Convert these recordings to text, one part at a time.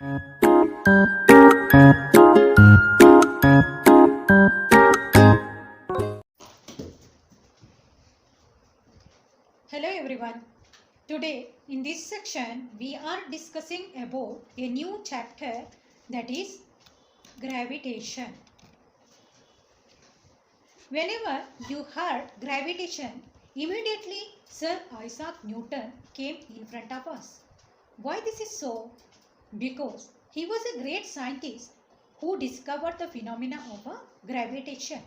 Hello everyone. Today in this section we are discussing about a new chapter, that is gravitation. Whenever you heard gravitation, immediately Sir Isaac Newton came in front of us. Why this is so? Because he was a great scientist who discovered the phenomena of gravitation.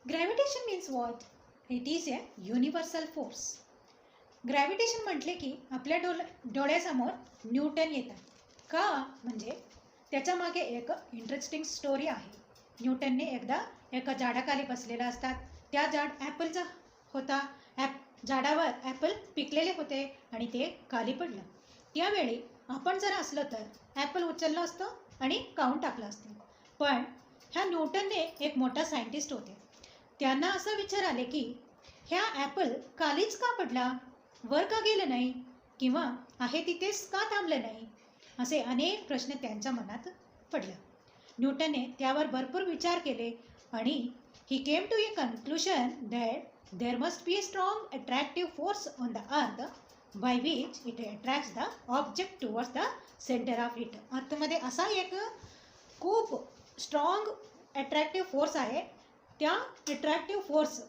Gravitation means what? It is a universal force. Gravitation म्हटले की आपल्या डोळ्यासमोर Newton येतात. का? म्हणजे त्याच्या मागे एक इंटरेस्टिंग स्टोरी आहे. न्यूटनने एकदा एका झाडाखाली बसलेला असतात. त्या झाड ॲपलचा होता. झाडावर ॲपल पिकलेले होते आणि ते खाली पडलं. त्यावेळी आपण जर असलं तर ॲपल उचललं असतं आणि काढून टाकलं असतं. पण ह्या न्यूटनने एक मोठा सायंटिस्ट होते. त्यांना असं विचार आले की ह्या ॲपल खालीच का पडला, वर का गेलं नाही, किंवा आहे तिथेच का थांबलं नाही, असे अनेक प्रश्न त्यांच्या मनात पडले. न्यूटनने त्यावर भरपूर विचार केले आणि he came to a conclusion that there must be a strong attractive force on the earth by which it attracts the object towards the centre of it. अर्थमध्ये असा एक खूप स्ट्रॉंग अट्रॅक्टिव्ह फोर्स आहे. त्या अट्रॅक्टिव्ह फोर्स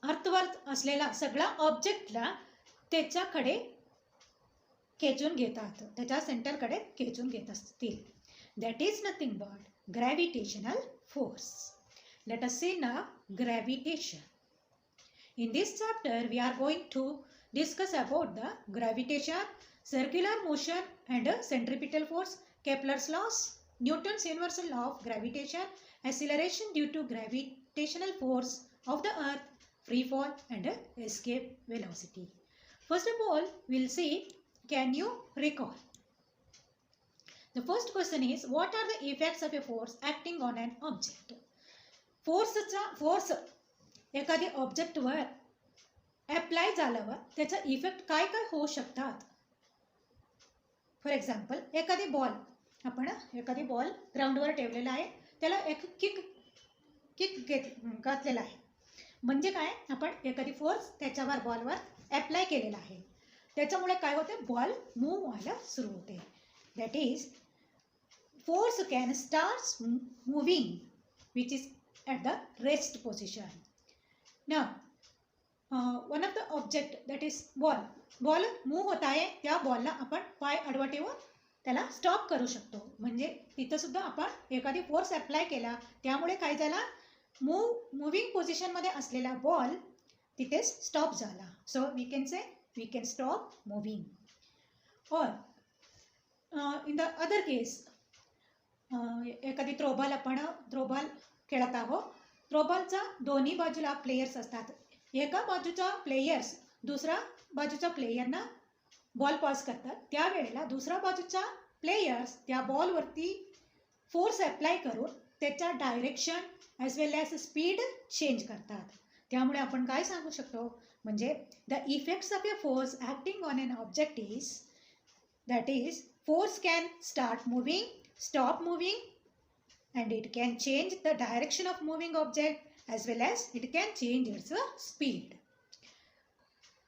अर्थवर असलेला सगळा ऑब्जेक्टला त्याच्याकडे खेचून घेतात, त्याच्या सेंटरकडे खेचून घेत असतील. That is nothing but gravitational force. Let us see now gravitation. In this chapter we are going to discuss about the gravitation, circular motion and centripetal force, Kepler's laws, Newton's universal law of gravitation, acceleration due to gravitational force of the earth, free fall and escape velocity. First of all, we'll see, can you recall? The first question is, what are the effects of a force acting on an object? Force एखादी ऑब्जेक्टवर apply झाल्यावर त्याचा effect काय काय होऊ शकतात. For example, एखादी ball ग्राउंडवर ठेवलेला आहे, त्याला एक किक घातलेला आहे. म्हणजे काय, आपण एखादी फोर्स त्याच्यावर बॉलवर अप्लाय केलेला आहे. त्याच्यामुळे काय होते, बॉल मूव्ह व्हायला सुरू होते. That is force can start moving which is at the rest position. Now, one of the object that is ball move होत आहे, त्या बॉलला आपण पाय आडवा ठेवून त्याला स्टॉप करू शकतो. म्हणजे तिथं सुद्धा आपण एखादी फोर्स अप्लाय केला, त्यामुळे काय झाला, मूव्हिंग पोझिशनमध्ये असलेला बॉल तिथेच स्टॉप झाला. So we can say we can stop moving. Or in the other case, एखादी थ्रोबॉल खेळत आहोत. थ्रोबॉलचा दोन्ही बाजूला प्लेयर्स असतात. एका बाजूचा प्लेयर्स दुसऱ्या बाजूच्या प्लेयरना बॉल पास करतात. त्यावेळेला दुसऱ्या बाजूचा प्लेयर्स त्या बॉलवरती फोर्स अप्लाय करून त्याच्या डायरेक्शन ॲज वेल ॲज स्पीड चेंज करतात. त्यामुळे आपण काय सांगू शकतो, म्हणजे the effects of a force acting on an object is, that is force can start moving, stop moving, and it can change the direction of moving object as well as it can change its speed.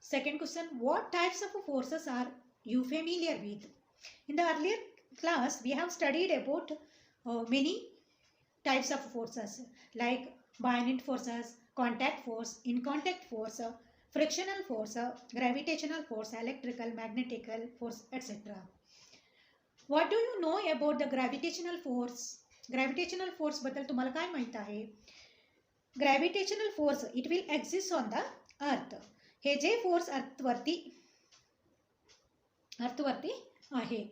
Second question, what types of forces are you familiar with? In the earlier class we have studied about many types of forces like buoyant forces, contact force, in contact force, frictional force, gravitational force, electrical, magnetical force, etc. What do you know about the gravitational force? Gravitational force बद्दल तुम्हाला काय माहित आहे? Gravitational force it will exist on the earth. हे जे force अर्थवरती आहे,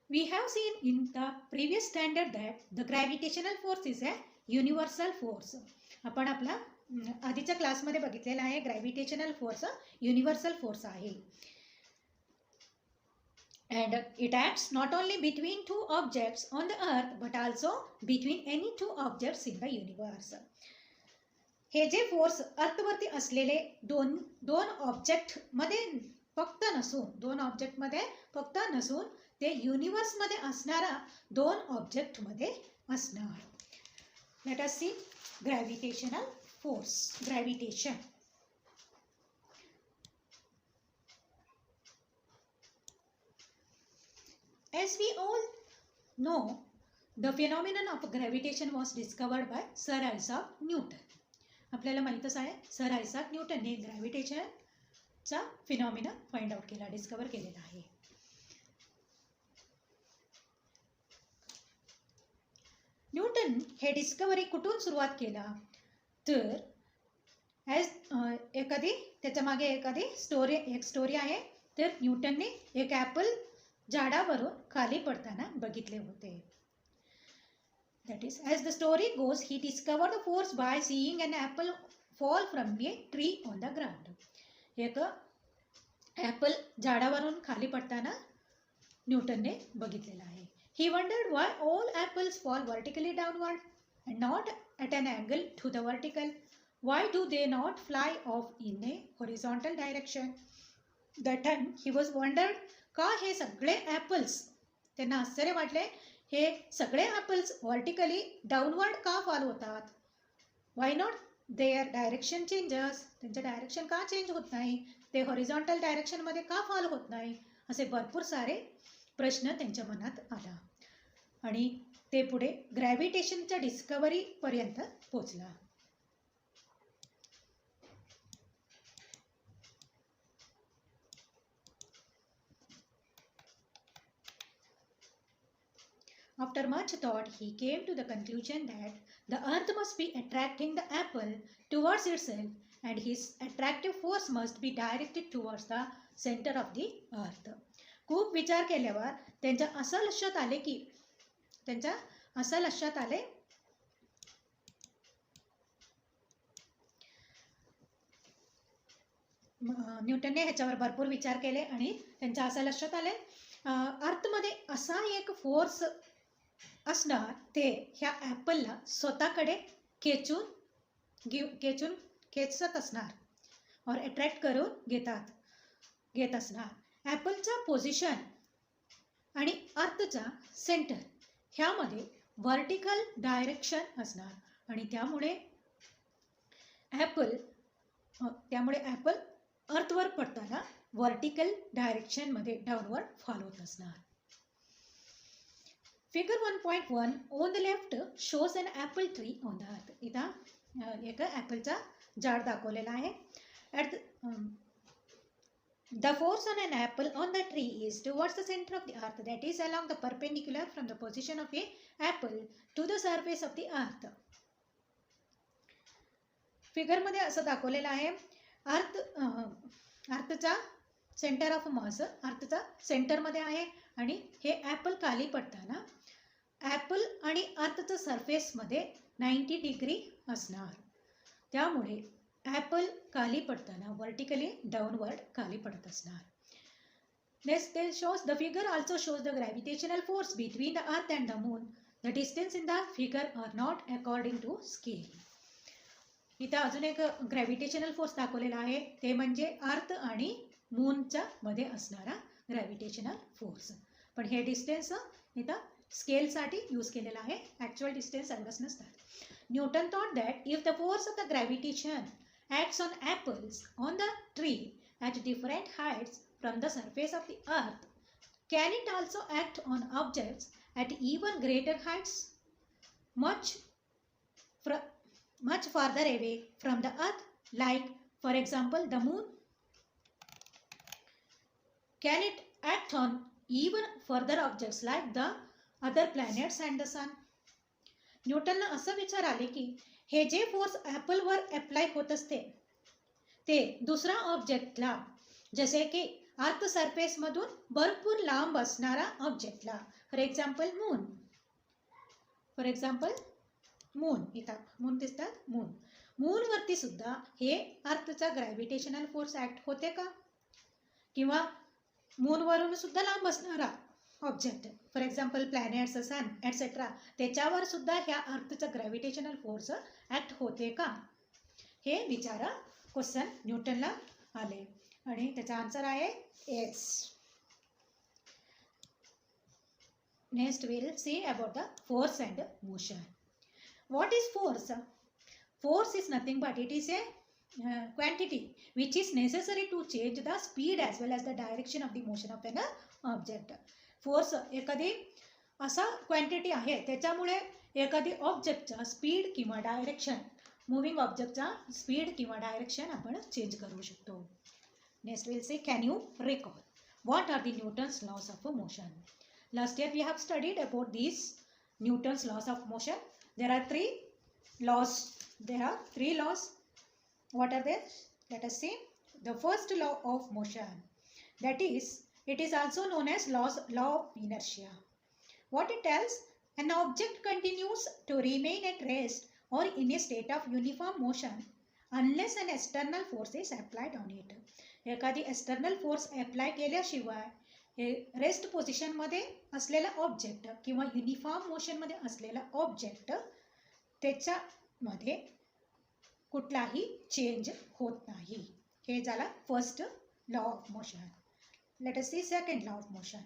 we have seen in the previous standard that the gravitational force is a universal force. आपण आपला आधीच्या क्लासमध्ये बघितलेला आहे, ग्रॅव्हिटेशनल फोर्स युनिव्हर्सल फोर्स आहे. And it acts not only between two objects on the earth but also between any two objects in the universe. हे जे force अर्थवरती असलेले दोन ऑब्जेक्ट मध्ये फक्त नसून ते युनिवर्समध्ये असणारा 2 ऑब्जेक्टमध्ये असणार. Let us see gravitational force, gravitation. As we all know, the phenomenon of gravitation was discovered by Sir Isaac Newton. आपल्याला माहीतच आहे सर आयझॅक न्यूटनने ग्रॅव्हिटेशनचा फिनॉमिना फाइंड आउट केला, डिस्कवर केलेला आहे. न्यूटन हे डिस्कवरी कुठून सुरुवात केला तर एखादी त्याच्या मागे एखादी स्टोरी आहे. तर न्यूटनने एक ॲपल झाडावरून खाली पडताना बघितले होते. That is, as the story goes, he discovered the force by seeing an apple fall from a tree on the ground. एक ॲपल झाडावरून खाली पडताना न्यूटनने बघितलेला आहे. He wondered why all apples fall vertically downward and not at an angle to the vertical. Why do they not fly off in a horizontal direction? That time he was wondered का हे सगळे apples, त्यांना आश्चर्य वाटले हे सगळे apples vertically downward का fall होतात. Why not their direction changes, त्यांचं डायरेक्शन का चेंज होत नाही, ते हॉरिझॉन्टल डायरेक्शनमध्ये का फॉल होत नाही, असे भरपूर सारे प्रश्न त्यांच्या मनात आला आणि ते पुढे ग्रॅव्हिटेशनच्या डिस्कवरीपर्यंत पोचला. After much thought, he came to the conclusion that the earth must be attracting the apple towards itself and his attractive force must be directed towards the center of the earth. खूप विचार केल्यावर त्यांच्या असं लक्षात आले न्यूटनने ह्याच्यावर भरपूर विचार केले आणि त्यांच्या असं लक्षात आले अर्थमध्ये असा एक फोर्स असणार ते ह्या ॲपलला स्वतःकडे खेचत असणार और अट्रॅक्ट करून घेत असणार. ॲपलचा पोझिशन आणि अर्थचा सेंटर ह्यामध्ये व्हर्टिकल डायरेक्शन असणार आणि त्यामुळे ॲपल अर्थवर पडताना व्हर्टिकल डायरेक्शनमध्ये डाऊनवर्ड फॉल होत असणार. Figure 1.1 on the left shows an apple tree on the earth. इथं एक ॲपलचा झाड दाखवलेला आहे. The force on an apple on the tree is towards the center of the earth, that is along the perpendicular from the position of a apple to the surface of the earth. Figure मध्ये असं दाखवलेलं आहे अर्थचा centre of mass अर्थचा सेंटरमध्ये आहे आणि हे Apple खाली पडताना ॲपल आणि अर्थचं सरफेसमध्ये 90 डिग्री असणार. त्यामुळे ॲपल खाली पडताना व्हर्टिकली डाऊनवर्ड खाली पडत असणार. Next shows the figure also shows the gravitational force between the earth and the moon. The distance in the figure are not according to scale. इथं अजून एक ग्रॅव्हिटेशनल फोर्स दाखवलेला आहे ते म्हणजे अर्थ आणि मूनच्या मध्ये असणारा ग्रॅव्हिटेशनल फोर्स. पण हे डिस्टन्स इथं स्केलसाठी यूज केलेला आहे, ॲक्च्युअल डिस्टन्स एवढंच नसतात. Newton thought that if the force of the gravitation acts on apples on the tree at different heights from the surface of the earth, can it also act on objects at even greater heights much farther away from the earth, like for example the moon? Can it act on even further objects like the other planets and the sun? न्यूटनला असं विचार आले की हे जे force ॲपलवर apply होत असते ते दुसरा ऑब्जेक्टला, जसे की अर्थ सरफेसमधून भरपूर लांब असणारा ऑब्जेक्टला, फॉर एक्झाम्पल मून इथं मून दिसतात, मूनवरती सुद्धा हे अर्थचा ग्रॅव्हिटेशनल फोर्स ॲक्ट होते का? किंवा मूनवरून सुद्धा लांब असणारा object, for example planets, sun etcetera, त्याच्यावर सुद्धा ह्या अर्थचा ग्रॅव्हिटेशनल फोर्स ॲक्ट होते का? हे विचारा क्वेश्चन न्यूटनला आले आणि त्याचा आन्सर आहे yes. next we will see about the force and motion. What is force? Force is nothing but it is a quantity which is necessary to change the speed as well as the direction of the motion of an object. Force एखादी असा quantity आहे त्याच्यामुळे एखादी ऑब्जेक्टचा speed किंवा direction moving ऑब्जेक्टचा speed किंवा direction आपण change करू शकतो. Next will say can you recall what are the Newton's laws of motion? Last year we have studied about these Newton's laws of motion. There are three laws. What are they? Let us see. The first law of motion, that is, it is also known as law of inertia. What it tells? An object continues to remain at rest or in a state of uniform motion unless an external force is applied on it. एखादी external force apply केल्याशिवाय rest पोझिशनमध्ये असलेला object किंवा uniform मोशनमध्ये असलेला object त्याच्यामध्ये कुठलाही change होत नाही. हे झाला first law of motion. Let us see second law of motion.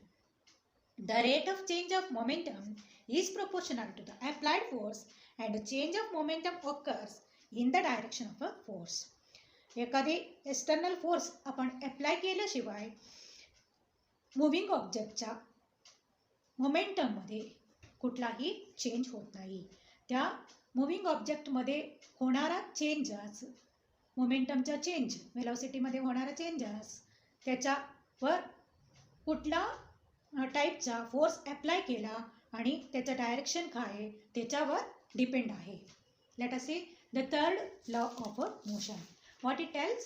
The rate of change of momentum is proportional to the applied force and change of momentum occurs in the direction of a force. एखादी external force आपण apply केल्याशिवाय moving ऑब्जेक्टच्या मोमेंटममध्ये कुठलाही change होत नाही. त्या moving ऑब्जेक्टमध्ये होणारा चेंजेस, मोमेंटमचा चेंज, वेलॉसिटीमध्ये होणारा चेंजेस त्याच्यावर कुठला टाईपचा फोर्स अप्लाय केला आणि त्याचं डायरेक्शन काय आहे त्याच्यावर डिपेंड आहे. Late us see the third law of motion. What it tells?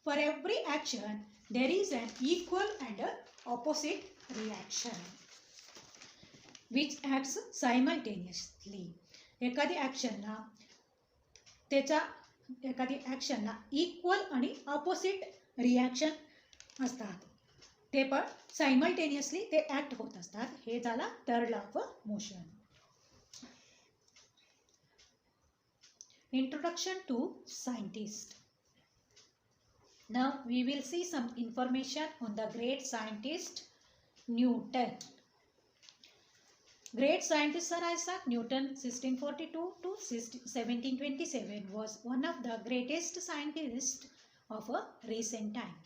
For every action there is an equal and opposite reaction which acts simultaneously. एखादी ॲक्शनला इक्वल आणि ऑपोजिट रिॲक्शन असतात. ते पण सायमल्टेनियसली ते ॲक्ट होत असतात. हे झाला third law of motion. Introduction to scientist. Now we will see some information on the great scientist Newton. Great scientist Sir Isaac Newton 1642 to 1727 was one of the greatest scientists of a recent time.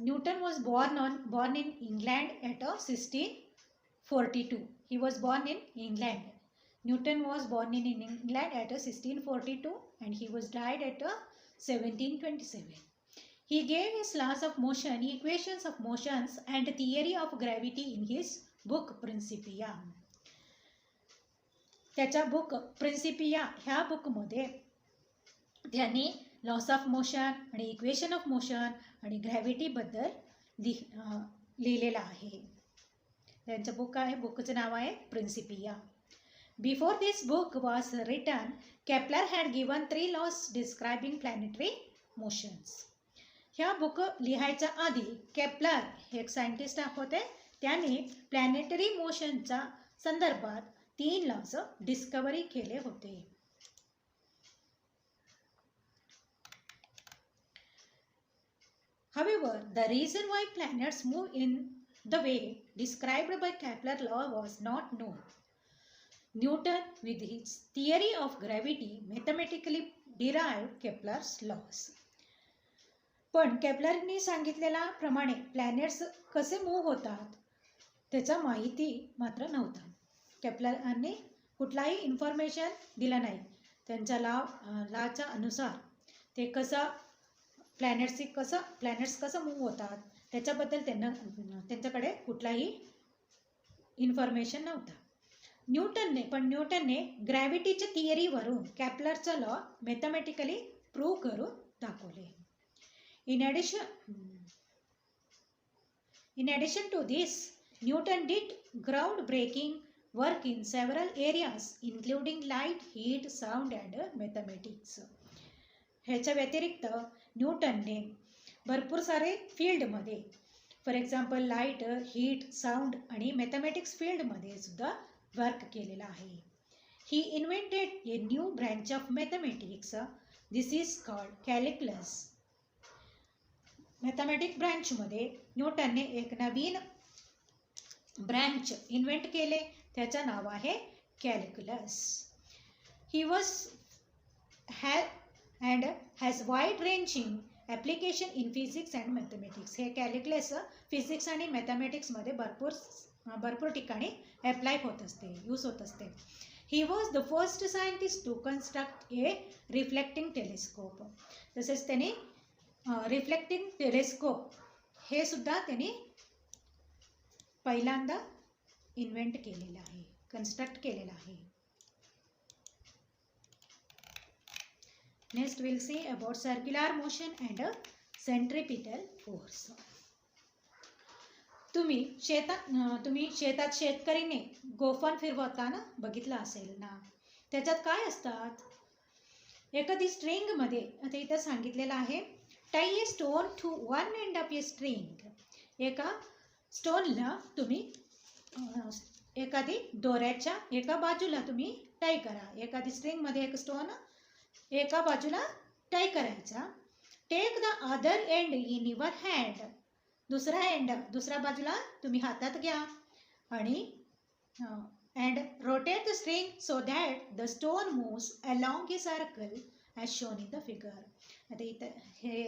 Newton was born in England at 1642. He was born in England. Newton was born in England at 1642 and he was died at 1727. He gave his laws of motion, equations of motions and theory of gravity in his book Principia. त्याच्या book Principia ह्या बुकमध्ये त्यांनी loss of motion आणि equation of motion आणि ग्रॅव्हिटीबद्दल लिहिलेलं आहे. त्यांचं बुकचं नाव आहे Principia. Before this book was written, Kepler had given 3 laws describing planetary motions. ह्या बुक लिहायच्या आधी केपलर हे एक सायंटिस्ट होते. त्याने प्लॅनेटरी मोशनच्या संदर्भात 3 लॉज डिस्कवरी केले होते. However, the reason why planets move in the way described by Kepler law was not known. Newton, with his theory of gravity, mathematically derived Kepler's laws. पण केपलरने सांगितलेल्या प्रमाणे प्लॅनेट्स कसे move होतात त्याचा माहिती मात्र नव्हता. केपलरने कुठलाही इन्फॉर्मेशन दिला नाही. त्यांच्या लॉच्या अनुसार ते प्लॅनेट्स कसं मूव्ह होतात त्याच्याबद्दल त्यांच्याकडे कुठलाही इन्फॉर्मेशन नव्हता. न्यूटनने ग्रॅव्हिटीच्या थिअरीवरून केपलरचा लॉ मॅथमॅटिकली प्रूव्ह करून दाखवले. In addition to this, Newton did groundbreaking work in several areas, including light, heat, sound, and mathematics. ह्याच्या व्यतिरिक्त न्यूटनने भरपूर सारे फील्डमध्ये, for example light, heat, sound आणि मॅथमॅटिक्स फील्डमध्ये सुद्धा वर्क केलेला आहे. He invented a new branch of mathematics. This is called calculus. Mathematic ब्रँचमध्ये न्यूटनने एक नवीन ब्रँच इन्व्हेंट केले, त्याचं नाव आहे calculus. He was and has wide ranging application in physics and mathematics. हे कॅल्क्युलस फिजिक्स आणि मॅथमॅटिक्समध्ये भरपूर ठिकाणी अप्लाय होत असते, यूज होत असते. He was the first scientist to construct a reflecting telescope. तसेच त्यांनी रिफ्लेक्टिंग टेलिस्कोप हे सुद्धा त्यांनी पहिल्यांदा इन्व्हेंट केलेलं आहे, कन्स्ट्रक्ट केलेलं आहे. Next will see about circular motion and centripetal force. तुम्ही शेतात शेतकरीने गोफण फिरवताना बघितलं असेल ना. त्याच्यात काय असतात, एखादी स्ट्रिंगमध्ये, आता इथं सांगितलेलं आहे tie a stone to one end of a string. एका स्टोनला तुम्ही एखादी दोऱ्याच्या एका बाजूला तुम्ही टाय करा. एखादी स्ट्रिंगमध्ये एक स्टोन एका बाजूला टाय करायचा. Take the other end in your hand. दुसऱ्या बाजूला तुम्ही हातात घ्या आणि and rotate the string so that the stone moves along a circle as shown in the figure. आता इथं हे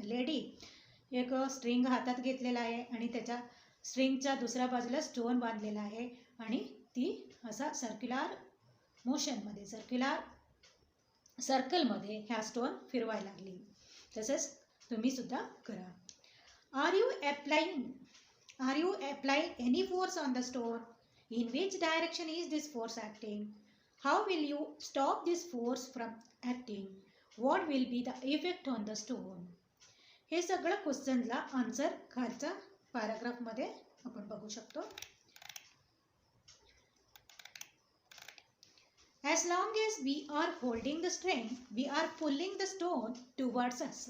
लेडी एक स्ट्रिंग हातात घेतलेला आहे आणि त्याच्या स्ट्रिंगच्या दुसऱ्या बाजूला स्टोन बांधलेला आहे आणि ती असा सर्क्युलर मोशनमध्ये, सर्कलमध्ये ह्या स्टोन फिरवायला लागली. तसंच तुम्ही सुद्धा करा. Are you applying any force on the stone? In which direction is this force acting? How will you stop this force from acting? What will be the effect on the stone? हे सगळं क्वेश्चनला answer खालच्या पॅराग्राफमध्ये आपण बघू शकतो. As long as we are holding the string, we are pulling the stone towards us.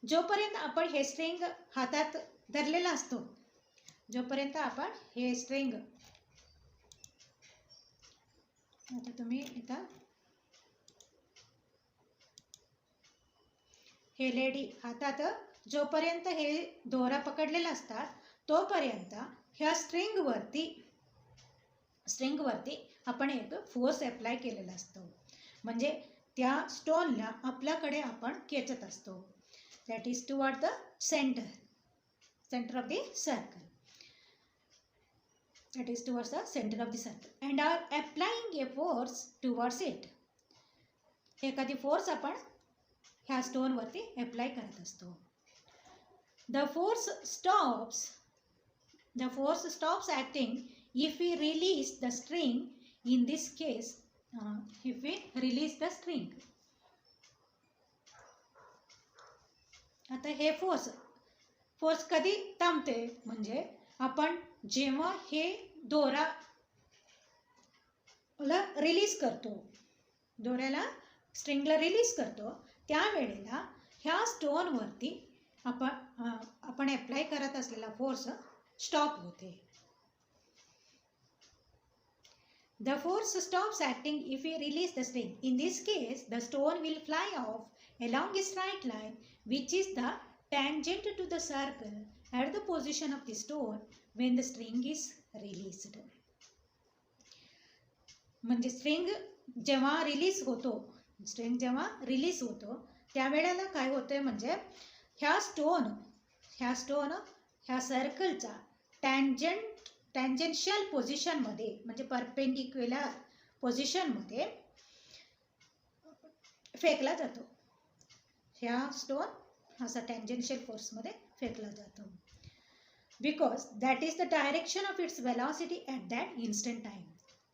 जोपर्यंत आपण हे string हातात धरलेला असतो, जोपर्यंत आपण हे स्ट्रिंग, आता तुम्ही इथं हे लेडी हातात जोपर्यंत हे दोरा पकडलेला असतात तोपर्यंत ह्या स्ट्रिंगवरती आपण एक फोर्स अप्लाय केलेला असतो. म्हणजे त्या स्टोनला आपल्याकडे आपण खेचत असतो. That is toward the center of the circle. That is towards the center of the circle. And are applying a force towards it. एखादी फोर्स आपण ह्या स्टोनवरती अप्लाय करत असतो. The force stops acting if we release the string. In this case, if we release the string. आता हे force कधी थांबते, म्हणजे आपण जेव्हा हे दोऱ्याला स्ट्रिंगला रिलीज करतो त्यावेळेला ह्या स्टोनवरती आपण अप्लाय करत असलेला फोर्स स्टॉप होते. The force stops acting if we release the string. In this case, the stone will fly off along a straight line, which is the tangent to the circle at the position of the stone when the string is released. म्हणजे string जेव्हा release होतो त्यावेळेला काय होते, म्हणजे ह्या सर्कलचा tangential पोझिशनमध्ये, म्हणजे perpendicular पोझिशनमध्ये फेकला जातो. ह्या स्टोन असा टँजेन्शियल फोर्समध्ये फेकला जातो. Because that is the direction of its velocity at that instant time.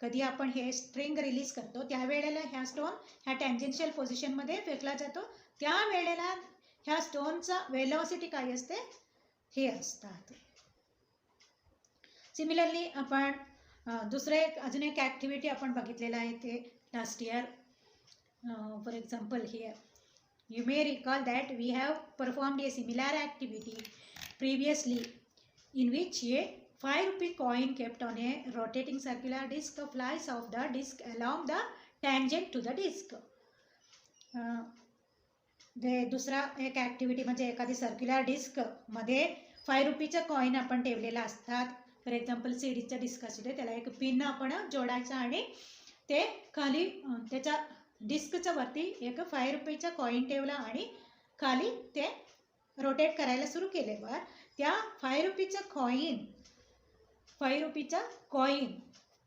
कधी आपण हे स्ट्रिंग रिलीज करतो त्यावेळेला ह्या स्टोन ह्या टँजेन्शियल पोझिशनमध्ये फेकला जातो. त्यावेळेला ह्या स्टोनचा वेलॉसिटी काय असते हे असतात. सिमिलरली आपण अजून एक ॲक्टिव्हिटी आपण बघितलेला आहे ते last year. For example here you may recall that we have performed a similar activity previously in which a 5 rupee coin kept on a rotating circular disc flies off the disc along the tangent to the disc. दुसरा एक activity म्हणजे एखादी circular डिस्कमध्ये 5 रुपीचं coin आपण ठेवलेला असतात. For example सीडीचं disk असू दे, त्याला एक पिन आपण जोडायचं आणि ते खाली त्याच्या डिस्कच्या वरती एक 5 रुपीचा कॉईन ठेवला आणि खाली ते रोटेट करायला सुरू केल्यावर त्या 5 रुपीचा कॉईन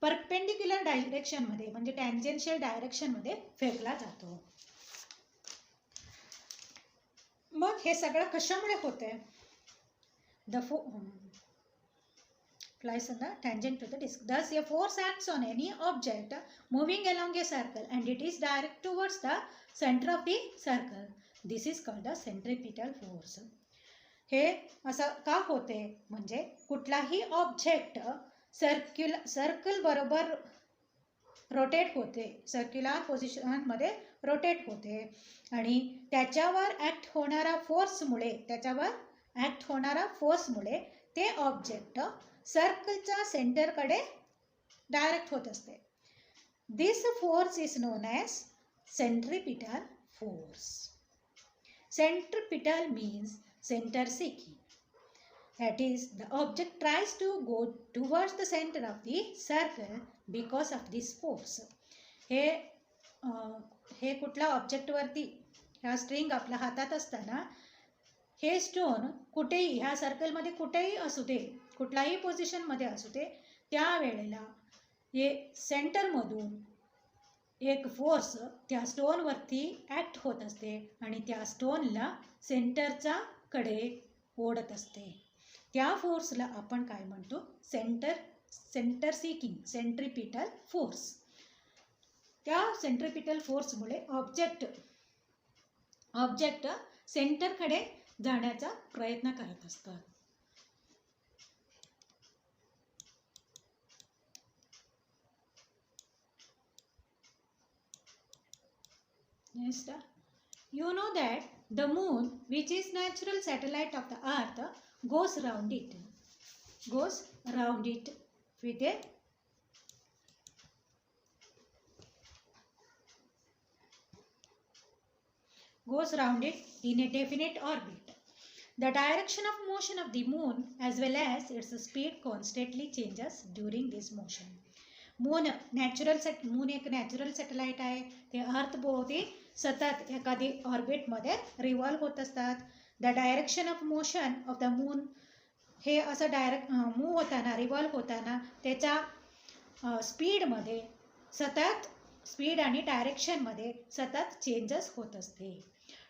परपेंडिक्युलर डायरेक्शनमध्ये म्हणजे टँजेन्शियल डायरेक्शनमध्ये फेकला जातो. मग हे सगळं कशामुळे होते? The flies on the tangent to the disk. Thus, a force acts on any object moving along a circle and it is direct towards the center of the circle. This is called the centripetal force. हे असं का होते? म्हणजे कुठलाही object circle बरोबर rotate होते, circular पोझिशनमध्ये rotate होते आणि त्याच्यावर ॲक्ट होणारा फोर्समुळे ते ऑब्जेक्ट सर्कलच्या सेंटरकडे डायरेक्ट होत असते. This force is known as centripetal force. Centripetal means centre seeking. That is, the object tries to go towards the center of the circle because of this force. हे कुठल्या ऑब्जेक्टवरती ह्या string आपल्या हातात असताना हे स्टोन कुठेही ह्या सर्कलमध्ये कुठेही असू दे, कुठल्याही पोझिशनमध्ये असू दे, त्यावेळेला हे सेंटरमधून एक फोर्स त्या स्टोनवरती ॲक्ट होत असते आणि त्या स्टोनला सेंटरच्या कडे ओढत असते. त्या फोर्सला आपण काय म्हणतो? Centre seeking, centripetal force. त्या सेंट्रिपिटल फोर्समुळे ऑब्जेक्ट सेंटरकडे जाण्याचा प्रयत्न करत असतात. Next, you know that the moon, which is natural satellite of the earth, goes round it with a in a definite orbit. The direction of motion of the moon as well as its speed constantly changes during this motion. Moon एक natural satellite आहे. ते अर्थभोवती सतत एखादी ऑर्बिटमध्ये revolve होत असतात. The direction of motion of the moon, हे असं move होताना, रिव्हॉल्व होताना त्याच्या स्पीडमध्ये सतत, स्पीड आणि डायरेक्शनमध्ये सतत चेंजेस होत असते.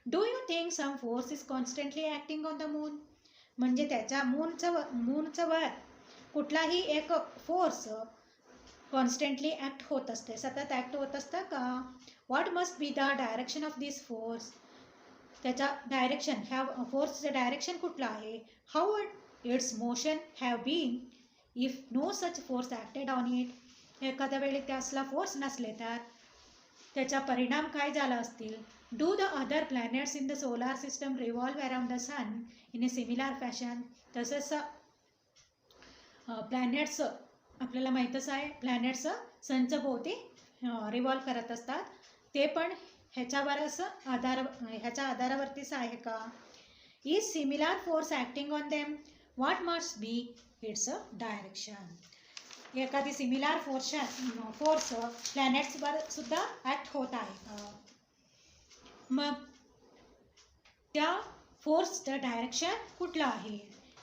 Do you think some force is constantly acting on the moon? म्हणजे त्याच्या मूनचं वर कुठलाही एक फोर्स कॉन्स्टंटली ॲक्ट होत असते, सतत ॲक्ट होत असतं का? What must be the direction of this force? त्याचा डायरेक्शन, ह्या फोर्सचं डायरेक्शन कुठलं आहे? How would its motion have been if no such force acted on it? एखाद्या वेळी त्यासला फोर्स नसले तर त्याचा परिणाम काय झाला असतील? Do the other planets in the solar system revolve around the sun in a similar fashion? तसंच प्लॅनेट्स, आपल्याला माहीतच आहे, प्लॅनेट्स सनच्या भोवती रिव्हॉल्व करत असतात. ते पण ह्याच्या आधारावरतीच आहे का? Is similar force acting on them? What must B its direction? एखादी सिमिलर फोर्स प्लॅनेट्सवर सुद्धा ॲक्ट होत आहे का? मग त्या फोर्सचं डायरेक्शन कुठलं आहे?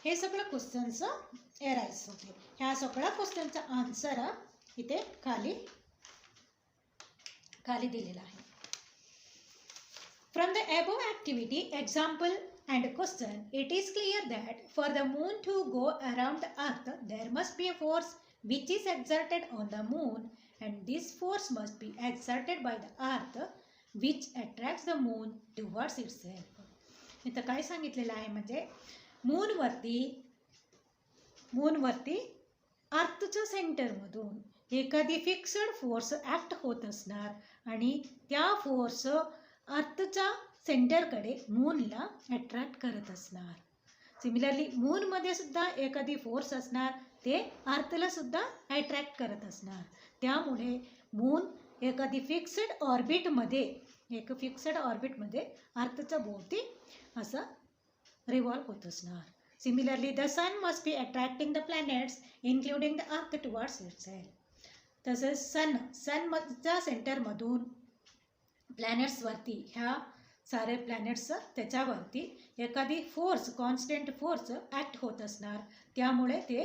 हे सगळं क्वेश्चन्स एराईज होते. ह्या सगळ्या क्वेश्चनचा आन्सर इथे खाली दिलेला आहे. From the above activity, example and question, it is clear that for the moon to go around the earth, there must be a force which is exerted on the moon, and this force must be exerted by the earth, which attracts the moon towards itself. इथं काय सांगितलेलं आहे म्हणजे मूनवरती अर्थच्या सेंटरमधून एखादी fixed force act होत असणार आणि त्या फोर्स अर्थच्या सेंटरकडे मूनला अट्रॅक्ट करत असणार. सिमिलरली मूनमध्ये सुद्धा एखादी फोर्स असणार, ते अर्थला सुद्धा अट्रॅक्ट करत असणार. त्यामुळे मून एखादी फिक्स्ड ऑर्बिटमध्ये एक फिक्स्ड ऑर्बिटमध्ये अर्थच्या भोवती असं रिव्हॉल्व होत असणार. Similarly the sun must be attracting the planets including the earth towards itself. तसेच सनच्या सेंटरमधून प्लॅनेट्सवरती, ह्या सारे प्लॅनेट्स त्याच्यावरती एखादी फोर्स, कॉन्स्टंट फोर्स ॲक्ट होत असणार. त्यामुळे ते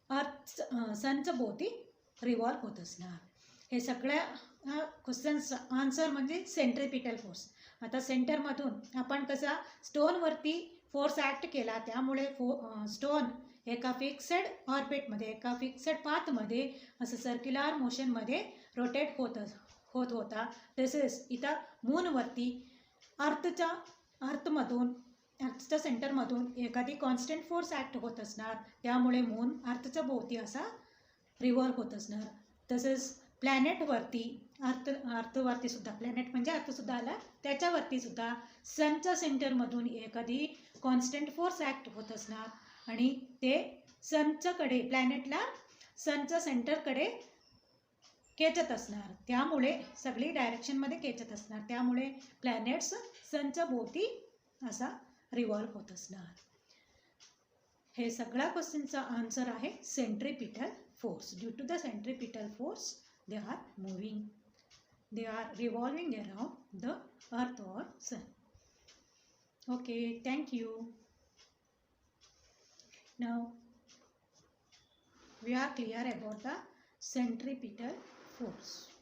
सनचं भोवती रिव्हॉल्व होत असणार. हे सगळ्या क्वेश्चन्स आन्सर म्हणजे सेंट्रिपिटल फोर्स. आता सेंटरमधून आपण कसा स्टोनवरती फोर्स ॲक्ट केला, त्यामुळे स्टोन एका फिक्स्ड ऑर्बिटमध्ये, एका फिक्स्ड पाथमध्ये असं सर्क्युलर मोशनमध्ये रोटेट होत होता. तसेच इथं मूनवरती अर्थच्या सेंटरमधून एखादी कॉन्स्टंट फोर्स ॲक्ट होत असणार. त्यामुळे मून अर्थच्या भोवती असा रिव्हॉल्व होत असणार. तसेच प्लॅनेटवरती, अर्थवरती सुद्धा, प्लॅनेट म्हणजे अर्थसुद्धा आला, त्याच्यावरती सुद्धा सनच्या सेंटरमधून एखादी कॉन्स्टंट फोर्स ॲक्ट होत असणार आणि ते सनच्याकडे, प्लॅनेटला सनच्या सेंटरकडे खेचत असणार. त्यामुळे सगळी डायरेक्शनमध्ये खेचत असणार. त्यामुळे प्लॅनेट्स सनच्या भोवती असा रिव्हॉल्व होत असणार. हे सगळ्या क्वेश्चनचा आन्सर आहे centripetal force. Due to the centripetal force they are moving, they are revolving around the earth or sun. Okay, thank you. Now we are clear about the centripetal force.